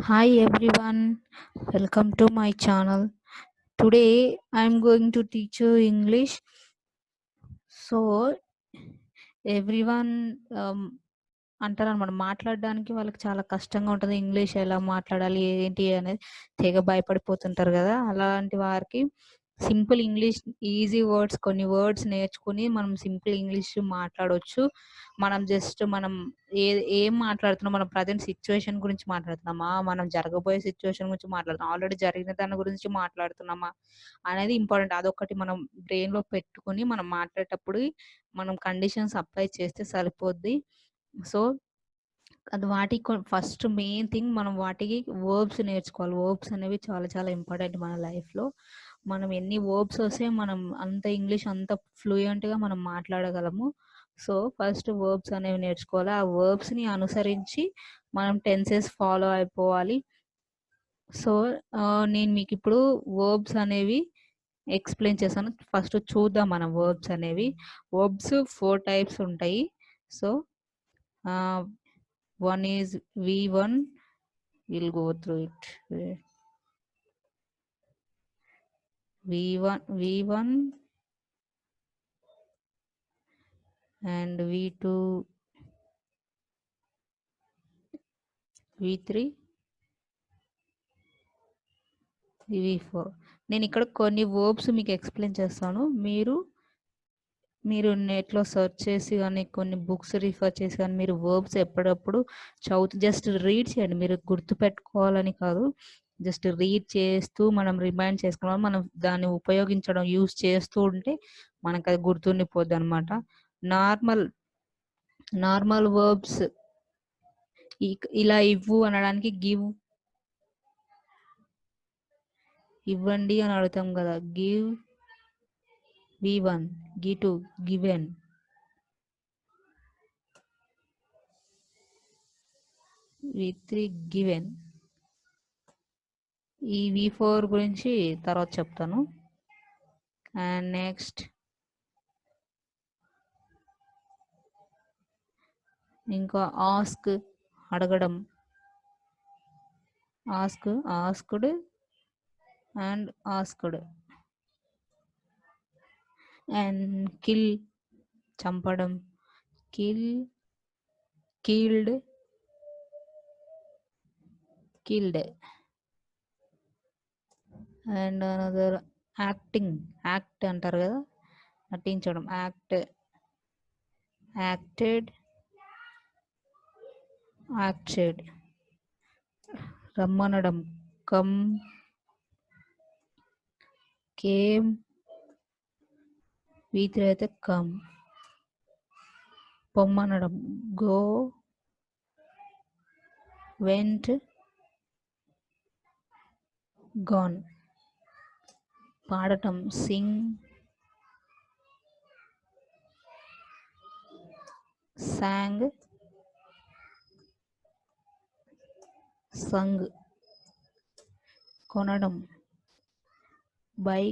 Hi everyone, welcome to my channel. Today I am going to teach you English. So everyone అంటారనమాట మాట్లాడడానికి వాళ్ళకి చాలా కష్టంగా ఉంటుంది. ఇంగ్లీష్ ఎలా మాట్లాడాలి ఏంటి అనేది తెగ భయపడిపోతుంటారు కదా! అలాంటి వారికి సింపుల్ ఇంగ్లీష్ ఈజీ వర్డ్స్ కొన్ని వర్డ్స్ నేర్చుకొని మనం సింపుల్ ఇంగ్లీష్ మాట్లాడొచ్చు. మనం ఏం మాట్లాడుతున్నాం, మనం ప్రజెంట్ సిట్యుయేషన్ గురించి మాట్లాడుతున్నామా? మనం జరగబోయే సిట్యుయేషన్ గురించి మాట్లాడుతున్నామా? ఆల్రెడీ జరిగిన దాని గురించి మాట్లాడుతున్నామా? అనేది ఇంపార్టెంట్. అదొకటి మనం బ్రెయిన్‌లో పెట్టుకొని మనం మాట్లాడేటప్పుడు మనం కండిషన్స్ అప్లై చేస్తే సరిపోద్ది. సో, అది వాటికి ఫస్ట్ మెయిన్ థింగ్ మనం వాటికి వర్బ్స్ నేర్చుకోవాలి. వర్బ్స్ అనేవి చాలా చాలా ఇంపార్టెంట్ మన లైఫ్‌లో. మనం ఎన్ని వర్బ్స్ వస్తే మనం అంత ఇంగ్లీష్ అంత ఫ్లూయెంట్‌గా మనం మాట్లాడగలము. సో, ఫస్ట్ వర్బ్స్ అనేవి నేర్చుకోవాలి. ఆ వర్బ్స్‌ని అనుసరించి మనం టెన్సెస్ ఫాలో అయిపోవాలి. సో, నేను మీకిప్పుడు వర్బ్స్ అనేవి ఎక్స్‌ప్లెయిన్ చేశాను. ఫస్ట్ చూద్దాం మనం వర్బ్స్ అనేవి. వర్బ్స్ 4 టైప్స్ ఉంటాయి. సో, ఆహ్, one is V1. We'll go through it. V1 and V2, V3, V4. నేను ఇక్కడ కొన్ని వర్బ్స్ మీకు ఎక్స్‌ప్లెయిన్ చేస్తాను. మీరు నెట్‌లో సెర్చ్ చేసి గాని, కొన్ని బుక్స్ రిఫర్ చేసి గాని, మీరు వర్బ్స్ ఎప్పుడప్పుడు జస్ట్ రీడ్ చేయండి. మీరు గుర్తుపెట్టుకోవాలని కాదు. జస్ట్ రీడ్ చేస్తూ మనం రిమైండ్ చేసుకోవాలి. మనం దాన్ని ఉపయోగించడం, యూజ్ చేస్తూ ఉంటే మనకది గుర్తుండిపోద్దనమాట. నార్మల్ నార్మల్ వర్బ్స్ ఇలా ఇవ్వు అనడానికి ఇవ్వండి అని అడుగుతాం కదా! గివ్, V1, గివ్2, గివెన్, V3 గివెన్. ఈ V4 గురించి తర్వాత చెప్తాను. అండ్ నెక్స్ట్ ఇంకా ఆస్క్ అడగడం, asked and asked. And kill చంపడం, కిల్డ్, అండ్ అనదర్ యాక్ట్ అంటారు కదా, నటించడం, యాక్టెడ్, రమ్మనడం, కేమ్, V3 అయితే కమ్, పొమ్మనడం, గో, వెంట్, గాన్, పాడటం, సింగ్, sang, sung, కొనడం, buy,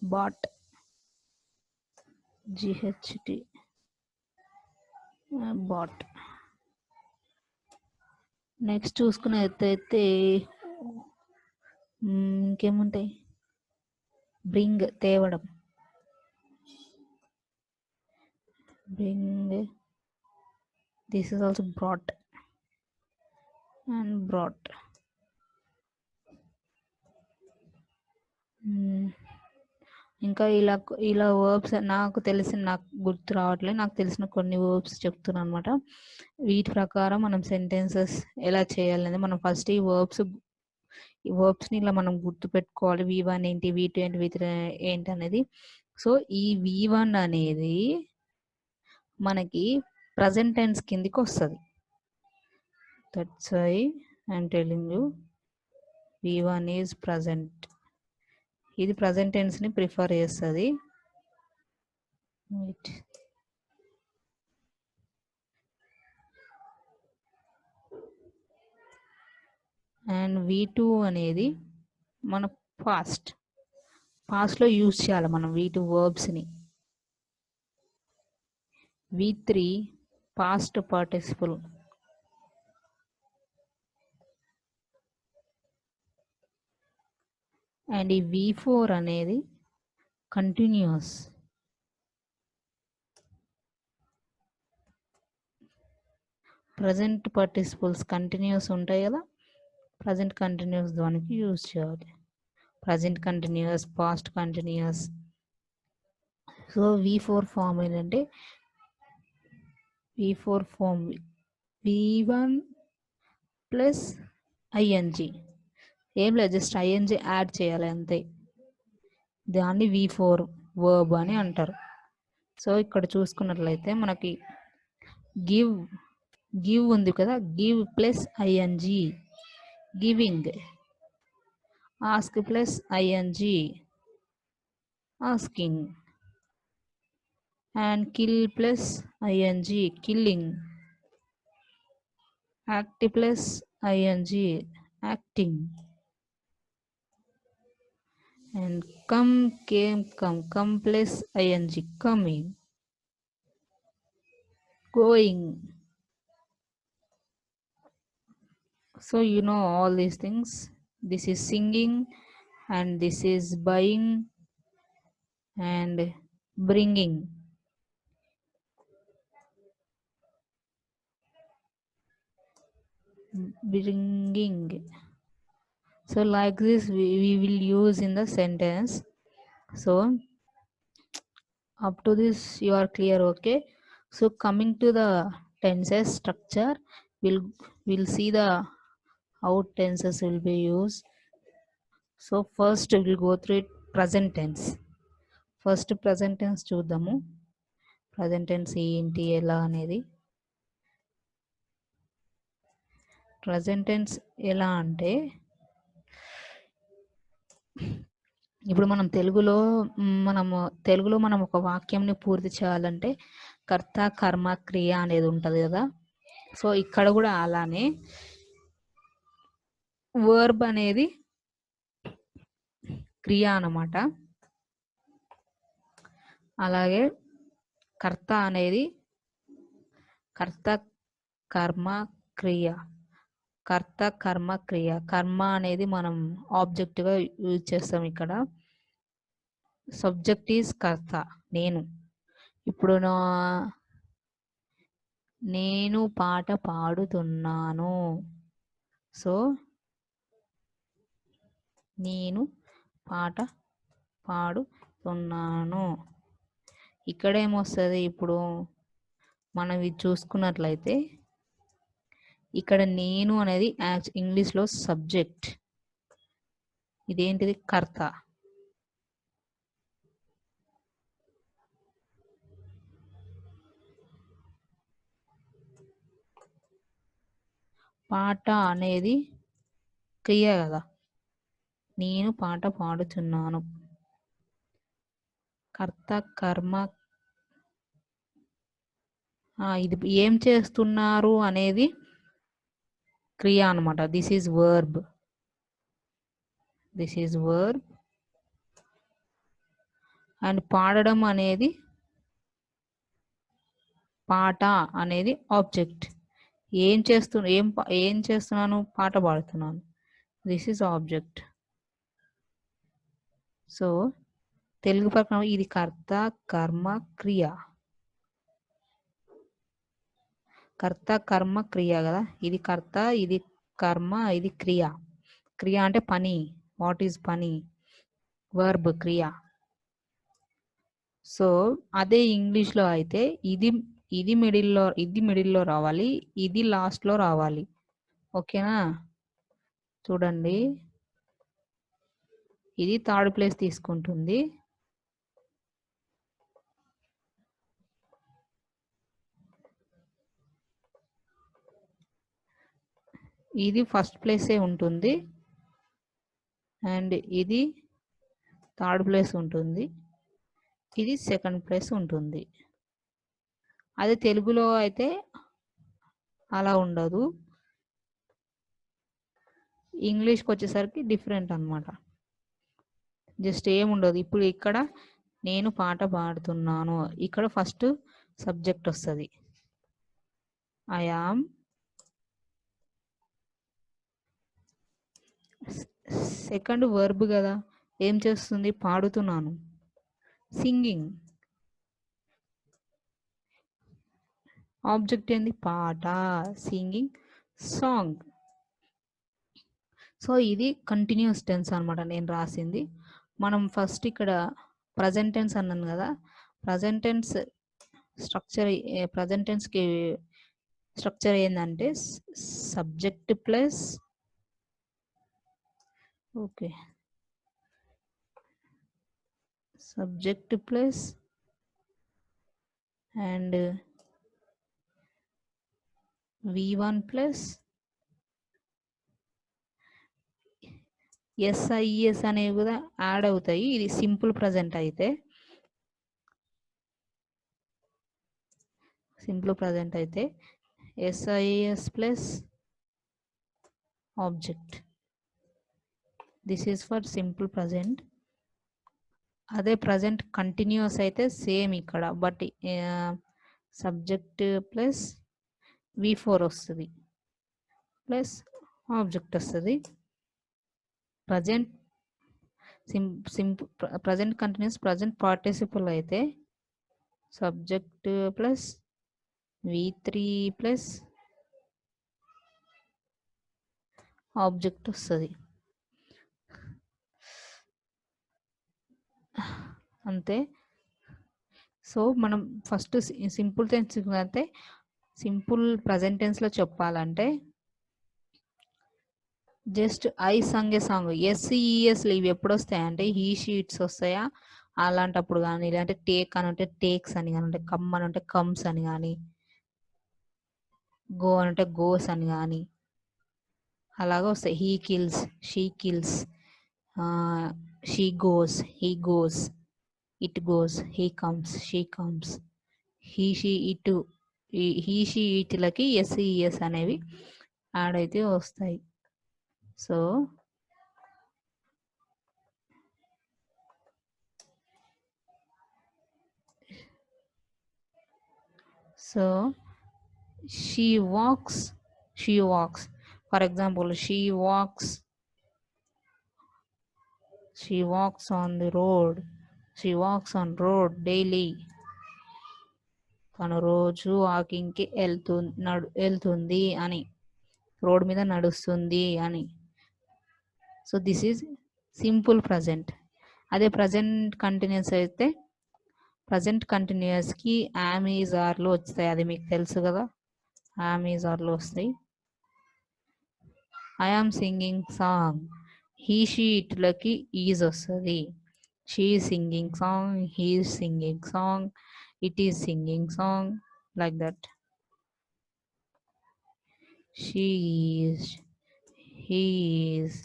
bought, GHT, bought. Next చూసుకున్నట్టయితే ఇంకేముంటాయి, బ్రింగ్ తేవడం, bring, this is also brought and brought. ఇంకా ఇలా వర్బ్స్ నాకు గుర్తు రావట్లేదు. నాకు తెలిసిన కొన్ని వర్బ్స్ చెప్తున్నాను అనమాట. వీటి ప్రకారం మనం సెంటెన్సెస్ ఎలా చేయాలనేది మనం ఫస్ట్ ఈ వర్బ్స్ని ఇలా మనం గుర్తుపెట్టుకోవాలి. V1 ఏంటి, V2 ఏంటి, V3 ఏంటి అనేది. సో ఈ V1 అనేది మనకి ప్రజెంట్ టెన్స్ కిందికి వస్తుంది. That's why I'm telling you V1 is present. ఇది ప్రజెంట్ టెన్స్ని ప్రిఫర్ చేస్తుంది. అండ్ V2 అనేది మన పాస్ట్లో యూజ్ చేయాలి మనం V2 వర్బ్స్ని. V3 past participle. And ఈ V4 అనేది కంటిన్యూస్. ప్రజెంట్ పార్టిసిపుల్స్ కంటిన్యూస్ ఉంటాయి కదా, ప్రజెంట్ కంటిన్యూస్ దానికి యూజ్ చేయాలి. Present continuous, past continuous. So V4 form ఏంటంటే V4 form V1 plus ING. ఏం లేదు, జస్ట్ ING యాడ్ చేయాలి అంతే. దాన్ని V4 వర్బ్ అని అంటారు. సో ఇక్కడ చూసుకున్నట్లయితే మనకి గివ్ ఉంది కదా, give plus ING, giving. Ask plus ING, asking. And kill plus ING, killing. Act plus ING, acting. And come plus ING, coming. Going. So you know all these things. This is singing, and this is buying and bringing. So like this we will use in the sentence. So up to this you are clear, okay? So coming to the tenses structure, we'll see the how tenses will be used. So first we'll go through it, present tense. First present tense చూద్దాము. present tense ఏంటి ఎలా అనేది. present tense ఎలా అంటే ఇప్పుడు మనం తెలుగులో మనం ఒక వాక్యంని పూర్తి చేయాలంటే కర్త కర్మ క్రియ అనేది ఉంటుంది కదా. సో ఇక్కడ కూడా అలానే వర్బ్ అనేది క్రియ అన్నమాట. అలాగే కర్త అనేది కర్త కర్మ క్రియ. కర్త కర్మ క్రియ. కర్మ అనేది మనం ఆబ్జెక్ట్గా యూజ్ చేస్తాం. ఇక్కడ సబ్జెక్ట్ ఈజ్ కర్త, నేను. ఇప్పుడు నేను పాట పాడుతున్నాను. సో నేను పాట పాడుతున్నాను. ఇక్కడ ఏమొస్తుంది, ఇప్పుడు మనం ఇది చూసుకున్నట్లయితే ఇక్కడ నేను అనేది ఇంగ్లీష్లో సబ్జెక్ట్, ఇదేంటిది కర్త. పాట అనేది క్రియ కదా, నేను పాట పాడుతున్నాను. కర్త కర్మ, ఇది ఏం చేస్తున్నారు అనేది క్రియ అనమాట. This is verb. This is verb. And పాడడం అనేది, పాట అనేది ఆబ్జెక్ట్. ఏం చేస్తున్నాను, పాట పాడుతున్నాను. This is object. So Telugu ప్రకారం ఇది కర్త కర్మ క్రియ. కర్త కర్మ క్రియ కదా, ఇది కర్త, ఇది కర్మ, ఇది క్రియ. క్రియ అంటే పని. వాట్ ఈజ్ పని? వర్బ్, క్రియ. సో అదే ఇంగ్లీష్లో అయితే ఇది మిడిల్లో రావాలి, ఇది లాస్ట్లో రావాలి. ఓకేనా? చూడండి, ఇది థర్డ్ ప్లేస్ తీసుకుంటుంది, ఇది ఫస్ట్ ప్లేసే ఉంటుంది, అండ్ ఇది థర్డ్ ప్లేస్ ఉంటుంది, ఇది సెకండ్ ప్లేస్ ఉంటుంది. అదే తెలుగులో అయితే అలా ఉండదు. ఇంగ్లీష్కి వచ్చేసరికి డిఫరెంట్ అనమాట. జస్ట్ ఏముండదు. ఇప్పుడు ఇక్కడ నేను పాట పాడుతున్నాను, ఇక్కడ ఫస్ట్ సబ్జెక్ట్ వస్తుంది, ఐ యామ్. సెకండ్ వర్బ్ కదా, ఏం చేస్తుంది? పాడుతున్నాను. సింగింగ్. ఆబ్జెక్ట్ ఏంది? పాట. Singing song. సో ఇది కంటిన్యూస్ టెన్స్ అనమాట నేను రాసింది. మనం ఫస్ట్ ఇక్కడ ప్రజెంట్ టెన్స్ అన్నాను కదా, ప్రజెంట్ టెన్స్ స్ట్రక్చర్, ప్రజెంట్ టెన్స్కి స్ట్రక్చర్ ఏంటంటే subject plus subject plus and V1 plus SIS అనేవి కూడా యాడ్ అవుతాయి. ఇది సింపుల్ ప్రజెంట్ అయితే. SIS plus object. This is for simple present. అదే ప్రజెంట్ కంటిన్యూస్ అయితే సేమ్ ఇక్కడ, బట్ సబ్జెక్ట్ ప్లస్ V4 వస్తుంది ప్లస్ ఆబ్జెక్ట్ వస్తుంది. Present present continuous present participle అయితే subject plus V3 plus object వస్తుంది. అంతే. సో మనం ఫస్ట్ సింపుల్ టెన్స్ అయితే, సింపుల్ ప్రజెంట్ టెన్స్లో చెప్పాలంటే just I sung a song. SESలు ఇవి ఎప్పుడు వస్తాయంటే హీ షీట్స్ వస్తాయా అలాంటప్పుడు కానీ, లేదంటే టేక్ అని ఉంటే టేక్స్ అని కానీ, అంటే కమ్ అని ఉంటే కమ్స్ అని కానీ, గో అని అంటే గోస్ అని కానీ అలాగా వస్తాయి. He kills, she kills, she goes, he goes, it goes, he comes, she comes, he she ఇటు, హీ షీ ఇటులకి SES అనేవి యాడ్ అయితే వస్తాయి. So she walks. For example, she walks on the road. She walks on road daily. తను రోజు వాకింగ్కి వెళ్తుంది అని, road మీద నడుస్తుంది అని. So this is simple present. అదే ప్రజెంట్ కంటిన్యూస్ అయితే ప్రజెంట్ కంటిన్యూస్కి యామ్ ఈజ్ ఆర్లో వస్తాయి. అది మీకు తెలుసు కదా, యామ్ ఈజ్ ఆర్లో వస్తాయి. I am singing song, he she ఇట్లకి ఈజ్ వస్తుంది. She is singing song, he is singing song, it is singing song, like that. She is, he is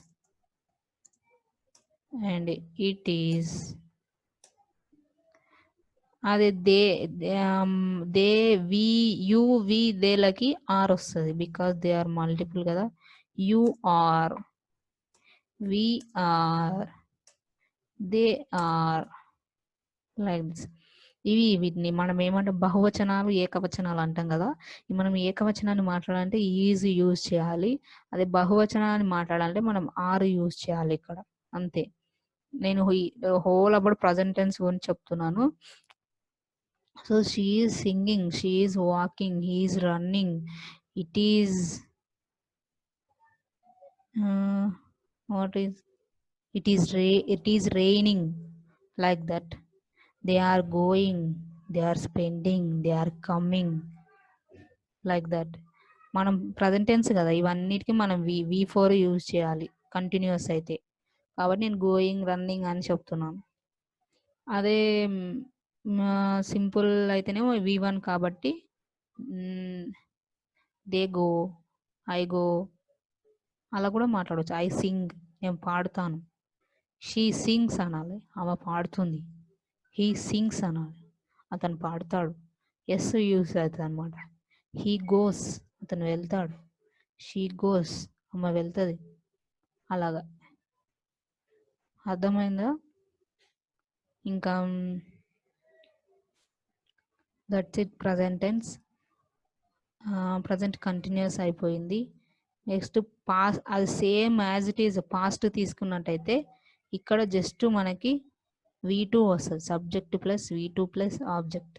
and it is. అదే దే వి యు వి దేలకి are వస్తుంది, because they are multiple కదా. You are, we are, they are, like this. వీటిని మనం ఏమంటే బహువచనాలు ఏకవచనాలు అంటాం కదా. మనం ఏకవచనాన్ని మాట్లాడాలంటే ఈజ్ యూజ్ చేయాలి, అదే బహువచనాన్ని మాట్లాడాలంటే మనం ఆర్ యూజ్ చేయాలి ఇక్కడ, అంతే. నేను హోల్ అబౌట్ ప్రజెంట్ టెన్స్ గురించి చెప్తున్నాను. So she is singing, she is walking, he is running, it is it is raining, like that. They are going, they are spending, they are coming, like that. మనం present tense కదా, ఇవన్నిటికీ మనం V4 use చేయాలి continuous అయితే. కాబట్టి నేను going, running అని చెప్తున్నాను. అదే సింపుల్ అయితేనేమో V1 కాబట్టి దే గో, ఐ గో అలా కూడా మాట్లాడవచ్చు. ఐ సింగ్, నేను పాడుతాను. షీ సింగ్స్ అనాలి, ఆమె పాడుతుంది. హీ సింగ్స్ అనాలి, అతను పాడుతాడు. ఎస్ యూస్ అవుతుంది అనమాట. హీ గోస్, అతను వెళ్తాడు. షీ గోస్, ఆమె వెళ్తుంది. అలాగా అర్థమైందా? ఇంకా that's it. Present tense, present continuous అయిపోయింది. నెక్స్ట్ పాస్ట్, అది same as it is past తీసుకున్నట్టయితే ఇక్కడ జస్ట్ మనకి V2 వస్తుంది, subject plus V2 plus object,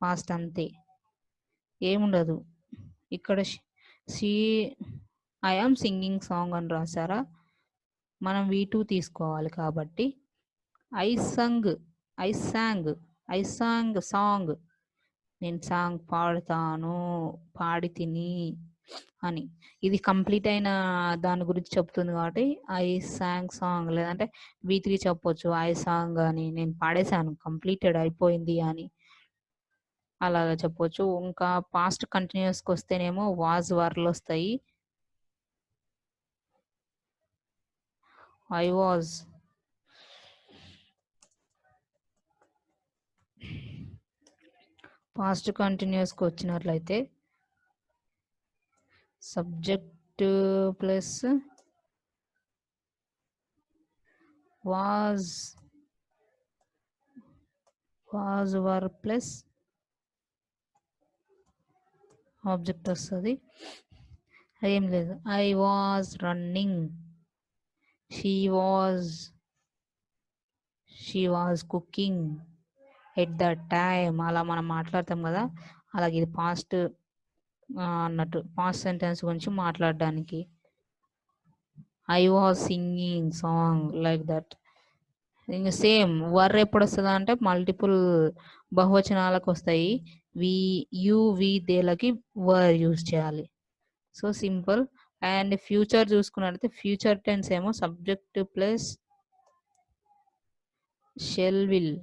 past అంతే, ఏముండదు. ఇక్కడ she I am singing song అని రాసారా, మనం V2 తీసుకోవాలి. కాబట్టి I sung, I sang, I sang sang, నేను సాంగ్ పాడతాను, పాడి తిని అని. ఇది కంప్లీట్ అయిన దాని గురించి చెప్తుంది కాబట్టి ఐ సాంగ్ సాంగ్, లేదంటే V3 చెప్పొచ్చు, ఐ సాంగ్ అని, నేను పాడేశాను, కంప్లీటెడ్ అయిపోయింది అని అలాగా చెప్పొచ్చు. ఇంకా పాస్ట్ కంటిన్యూస్కి వస్తేనేమో వాజ్ వర్లు వస్తాయి. ఐ వాజ్, పాస్ట్ కంటిన్యూస్కి వచ్చినట్లయితే subject plus was, was were plus object వస్తుంది. ఏం లేదు, I was running, she was cooking at the time, అలా మనం మాట్లాడతాం కదా, అలాగే ఇది పాస్ట్ అన్నట్టు, పాస్ట్ సెంటెన్స్ గురించి మాట్లాడడానికి. I was singing song like that. ఇంకా సేమ్ వర్ ఎప్పుడు వస్తుందా అంటే మల్టిపుల్ బహువచనాలకు వస్తాయి, వి యు వి దేలకి వర్ యూజ్ చేయాలి. So simple. అండ్ ఫ్యూచర్ చూసుకున్నట్లయితే ఫ్యూచర్ టెన్స్ ఏమో subject plus shall will,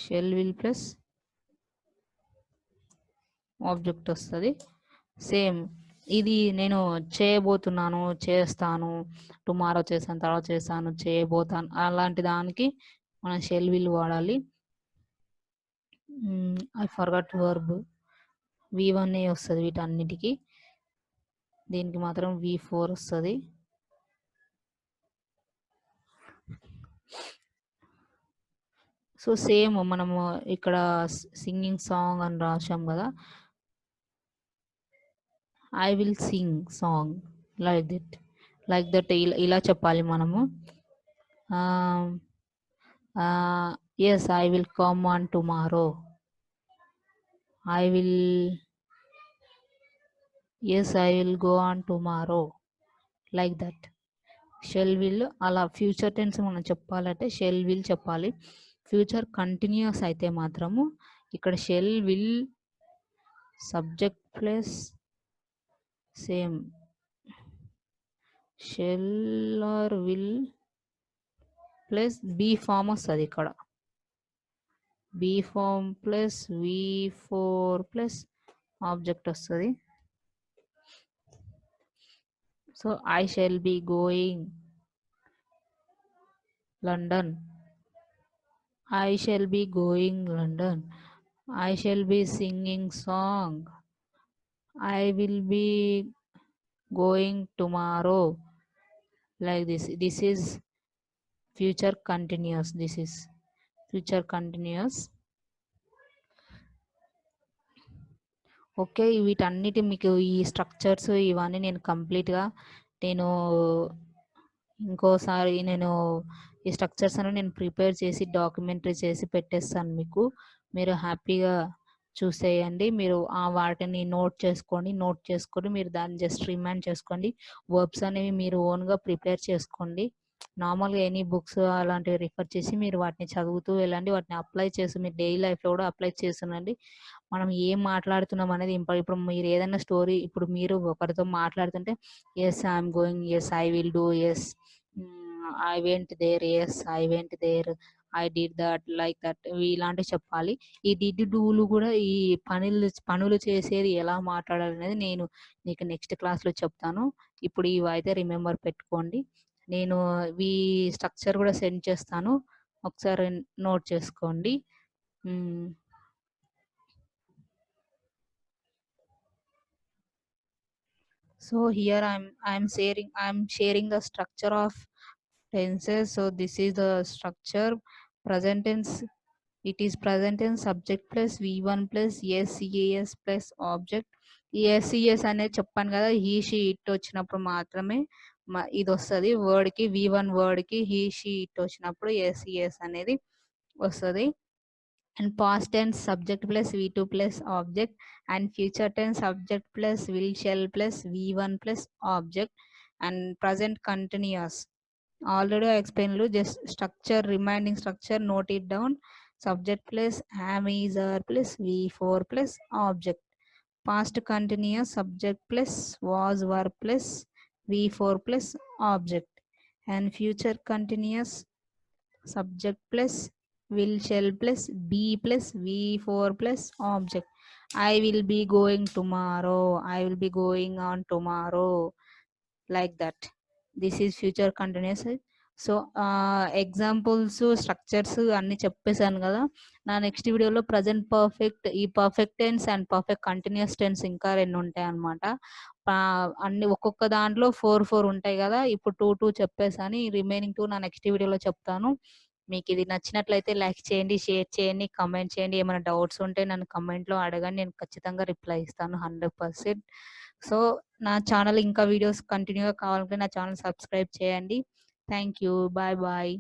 shall will plus object వస్తుంది. సేమ్ ఇది నేను చేయబోతున్నాను, చేస్తాను, టుమారో చేస్తాను, తర్వాత చేస్తాను, చేయబోతాను, అలాంటి దానికి మనం షెల్ విల్ వాడాలి. ఐ ఫర్గాట్ వర్బ్, V1 వస్తుంది వీటన్నిటికీ, దీనికి మాత్రం V4 వస్తుంది. సో సేమ్ మనము ఇక్కడ సింగింగ్ సాంగ్ అని రాసాం కదా, I will sing song like that ఇలా చెప్పాలి మనము. Yes I will come on tomorrow, I will, yes I will go on tomorrow, like that. Shall will అలా ఫ్యూచర్ టెన్స్ మనం చెప్పాలంటే షెల్ విల్ చెప్పాలి. ఫ్యూచర్ కంటిన్యూస్ అయితే మాత్రము ఇక్కడ shall will subject plus same shall are will plus be form వస్తుంది. ఇక్కడ be form plus V4 plus object వస్తుంది. So I shall be going London, I shall be going London, I shall be singing song, I will be going tomorrow, like this. This is future continuous, this is future continuous. Okay, వీటన్నిటి మీకు ఈ structures ఇవన్నీ నేను కంప్లీట్గా ఇంకోసారి ఈ structures అని నేను ప్రిపేర్ చేసి డాక్యుమెంటరీ చేసి పెట్టేస్తాను మీకు. మీరు హ్యాపీగా చూసేయండి. మీరు వాటిని నోట్ చేసుకొని మీరు దాన్ని జస్ట్ రిమైండ్ చేసుకోండి. వర్బ్స్ అనేవి మీరు ఓన్గా ప్రిపేర్ చేసుకోండి. నార్మల్గా ఎనీ బుక్స్ అలాంటివి రిఫర్ చేసి మీరు వాటిని చదువుతూ వెళ్ళండి. వాటిని అప్లై చేసి మీరు డైలీ లైఫ్లో కూడా అప్లై చేస్తుండండి. మనం ఏం మాట్లాడుతున్నాం అనేది ఇప్పుడు మీరు ఏదైనా స్టోరీ, ఇప్పుడు మీరు ఒకరితో మాట్లాడుతుంటే yes I'm going, yes I will do, yes I went there, yes I went there, I did that, like that, ఇలాంటివి చెప్పాలి. ఈ డిడ్ డూలు కూడా ఈ పనులు చేసేది ఎలా మాట్లాడాలి అనేది నేను మీకు నెక్స్ట్ క్లాస్లో చెప్తాను. ఇప్పుడు ఇవి అయితే రిమెంబర్ పెట్టుకోండి. నేను ఈ స్ట్రక్చర్ కూడా సెండ్ చేస్తాను, ఒకసారి నోట్ చేసుకోండి. So here I'm sharing the structure of tenses. So this is the structure. Present tense It is present tense subject plus V1 plus SES plus object. ఈ SES అనేది చెప్పాను కదా, హీ షీ ఇట్ వచ్చినప్పుడు మాత్రమే ఇది వస్తుంది. వర్డ్కి V1 వర్డ్కి he she it వచ్చినప్పుడు SES అనేది వస్తుంది. And past tense subject plus V2 plus object, and future tense subject plus will shall plus V1 plus object, and present continuous. Already I explained you, just structure, reminding structure, note it down. Subject plus am is are plus V4 plus object. Past continuous subject plus was were plus V4 plus object. And future continuous subject plus will shall plus be plus V4 plus object. I will be going tomorrow, I will be going on tomorrow, like that. This is future continuous. So examples, structures అన్నీ చెప్పేశాను కదా. నా next వీడియోలో present perfect, ఈ perfect tense and perfect continuous tense ఇంకా 2 ఉంటాయి అన్నమాట. అన్ని ఒక్కొక్క దాంట్లో 4 ఉంటాయి కదా. ఇప్పుడు 2 చెప్పేసాను. ఈ రిమైనింగ్ 2 నా నెక్స్ట్ వీడియోలో చెప్తాను. మీకు ఇది నచ్చినట్లయితే లైక్ చేయండి, షేర్ చేయండి, కమెంట్ చేయండి. ఏమైనా డౌట్స్ ఉంటే నన్ను కమెంట్లో అడగండి, నేను ఖచ్చితంగా రిప్లై ఇస్తాను 100%. సో నా ఛానల్ ఇంకా వీడియోస్ కంటిన్యూగా కావాలంటే నా ఛానల్ సబ్స్క్రైబ్ చేయండి. Thank you. Bye bye.